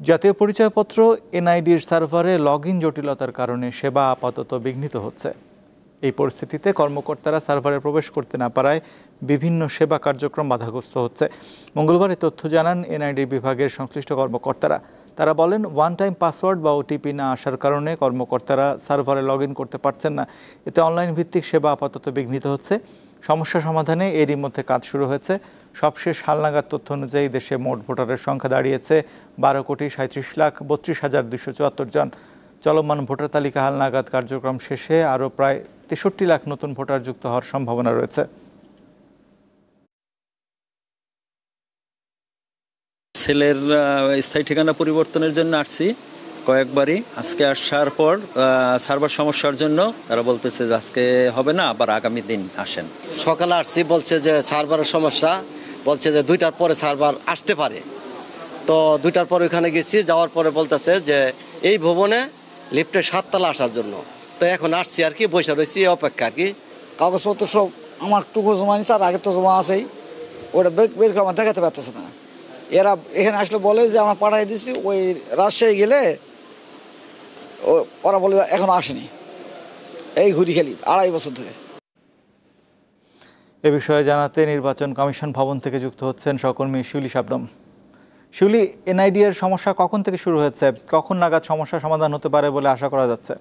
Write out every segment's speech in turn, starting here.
জাতীয় পরিচয়পত্র এনআইডির সার্ভারে লগইন জটিলতার কারণে সেবা আপাতত বিঘ্নিত হচ্ছে। এই পরিস্থিতিতে কর্মকর্তারা সার্ভারে প্রবেশ করতে না পারায় বিভিন্ন সেবা কার্যক্রম বাধাগ্রস্ত হচ্ছে। মঙ্গলবার এই তথ্য জানান এনআইডি বিভাগের সংশ্লিষ্ট কর্মকর্তারা। তারা বলেন, ওয়ান টাইম পাসওয়ার্ড বা ওটিপি না আসার কারণে কর্মকর্তারা সার্ভারে লগইন করতে পারছেন না। এতে অনলাইন ভিত্তিক সেবা আপাতত বিঘ্নিত হচ্ছে। সমস্যা সমাধানে এরই মধ্যে কাজ শুরু হয়েছে। সবশেষ হালনাগাদ তথ্য অনুযায়ী দেশে মোট ভোটারের সংখ্যা দাঁড়িয়েছে 12,37,274 জন। চলমান ভোটার তালিকা হালনাগাদ কার্যক্রম শেষে আরও প্রায় 63 লাখ নতুন ভোটার যুক্ত হওয়ার সম্ভাবনা রয়েছে। ছেলের স্থায়ী ঠিকানা পরিবর্তনের জন্য আসছি কয়েকবারই। আজকে আসার পর সার্ভার সমস্যার জন্য তারা বলতেছে যে আজকে হবে না, আবার আগামী দিন আসেন। সকালে আসছি, বলছে যে সার্ভারের সমস্যা, বলছে যে 2টার পরে সার্ভার আসতে পারে। তো 2টার পরে ওখানে গেছি, যাওয়ার পরে বলতেছে যে এই ভবনে লিফটে 7 তলা আসার জন্য। তো এখন আসছি আর কি, বসে রয়েছি অপেক্ষা আর কি। কাগজপত্র সব আমার টুকু জমা নিচ্ছে, আর আগে তো জমা আছেই, ওটা বের করে আমার দেখাতে পারতেছে না। এরা এখানে আসলে বলে যে আমরা পাঠাই দিচ্ছি, ওই রাজশাহী গেলে ওরা বলে এখনো আসেনি। এই ঘুরি খেলি 2.5 বছর ধরে। এ বিষয়ে জানাতে নির্বাচন কমিশন ভবন থেকে যুক্ত হচ্ছেন সহকর্মী শিউলি শাবনম। শিউলি, এনআইডি এর সমস্যা কখন থেকে শুরু হয়েছে, কখন নাগাদ সমস্যা সমাধান হতে পারে বলে আশা করা যাচ্ছে?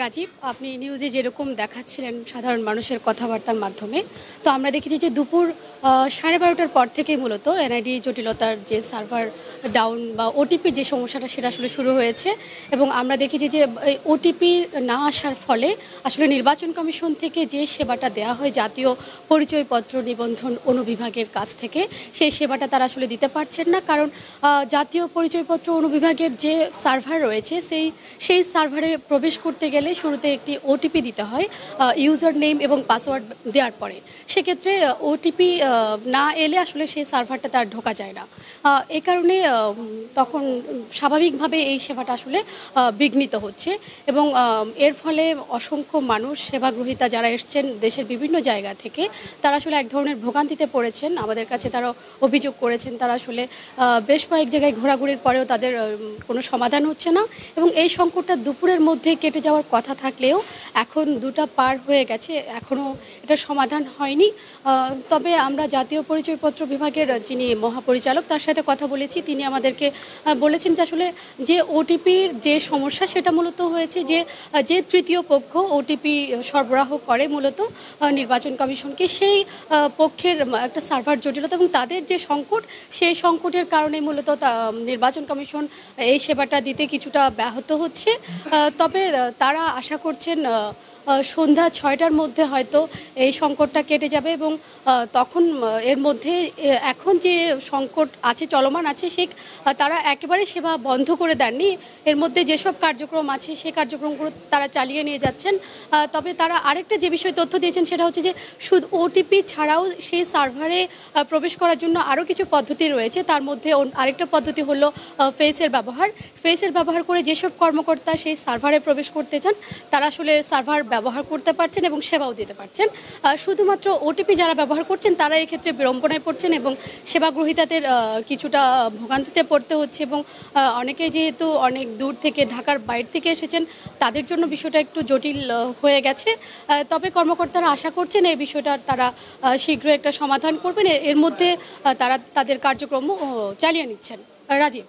রাজীব, আপনি নিউজে যেরকম দেখাচ্ছিলেন সাধারণ মানুষের কথাবার্তার মাধ্যমে, তো আমরা দেখেছি যে দুপুর 12:30টার পর থেকেই মূলত এনআইডি জটিলতার যে সার্ভার ডাউন বা ওটিপি যে সমস্যাটা সেটা আসলে শুরু হয়েছে। এবং আমরা দেখেছি যে ওটিপি না আসার ফলে আসলে নির্বাচন কমিশন থেকে যে সেবাটা দেওয়া হয় জাতীয় পরিচয়পত্র নিবন্ধন অনুবিভাগের কাছ থেকে, সেই সেবাটা তারা আসলে দিতে পারছেন না। কারণ জাতীয় পরিচয়পত্র অনুবিভাগের যে সার্ভার রয়েছে সেই সার্ভারে প্রবেশ করতে গেলে শুরুতে একটি ওটিপি দিতে হয় ইউজার নেম এবং পাসওয়ার্ড দেওয়ার পরে। সেক্ষেত্রে ওটিপি না এলে আসলে সেই সার্ভারটা তার ঢোকা যায় না। এ কারণে তখন স্বাভাবিকভাবে এই সেবাটা আসলে বিঘ্নিত হচ্ছে এবং এর ফলে অসংখ্য মানুষ সেবাগ্রহীতা যারা এসছেন দেশের বিভিন্ন জায়গা থেকে, তারা আসলে এক ধরনের ভোগান্তিতে পড়েছেন। আমাদের কাছে তারা অভিযোগ করেছেন তারা আসলে বেশ কয়েক জায়গায় ঘোরাঘুরির পরেও তাদের কোনো সমাধান হচ্ছে না এবং এই সংকটটা দুপুরের মধ্যে কেটে যাওয়ার কথা থাকলেও এখন 2টা পার হয়ে গেছে, এখনও এটা সমাধান হয়নি। তবে আমরা জাতীয় পরিচয়পত্র বিভাগের যিনি মহাপরিচালক তার সাথে কথা বলেছি। তিনি আমাদেরকে বলেছেন যে আসলে যে ওটিপির যে সমস্যা সেটা মূলত হয়েছে যে তৃতীয় পক্ষ ওটিপি সরবরাহ করে মূলত নির্বাচন কমিশনকে, সেই পক্ষের একটা সার্ভার জটিলতা এবং তাদের যে সংকট, সেই সংকটের কারণে মূলত নির্বাচন কমিশন এই সেবাটা দিতে কিছুটা ব্যাহত হচ্ছে। তবে তারা আশা করছেন সন্ধ্যা 6টার মধ্যে হয়তো এই সংকটটা কেটে যাবে এবং তখন এর মধ্যে এখন যে সংকট আছে চলমান আছে তারা একেবারে সেবা বন্ধ করে দেননি। এর মধ্যে যেসব কার্যক্রম আছে সেই কার্যক্রমগুলো তারা চালিয়ে নিয়ে যাচ্ছেন। তবে তারা আরেকটা যে বিষয়ে তথ্য দিয়েছেন সেটা হচ্ছে যে শুধু ওটিপি ছাড়াও সেই সার্ভারে প্রবেশ করার জন্য আরও কিছু পদ্ধতি রয়েছে। তার মধ্যে আরেকটা পদ্ধতি হলো ফেসের ব্যবহার করে যেসব কর্মকর্তা সেই সার্ভারে প্রবেশ করতে চান তারা আসলে সার্ভার ব্যবহার করতে পারছেন এবং সেবাও দিতে পারছেন। শুধুমাত্র ওটিপি যারা ব্যবহার করছেন তারা এক্ষেত্রে বিড়ম্বনায় পড়ছেন এবং সেবাগ্রহীতাদের কিছুটা ভোগান্তিতে পড়তে হচ্ছে এবং অনেকেই যেহেতু অনেক দূর থেকে ঢাকার বাইরে থেকে এসেছেন তাদের জন্য বিষয়টা একটু জটিল হয়ে গেছে। তবে কর্মকর্তারা আশা করছেন এই বিষয়টার তারা শীঘ্রই একটা সমাধান করবেন। এর মধ্যে তারা তাদের কার্যক্রম চালিয়ে নিচ্ছেন। রাজীব।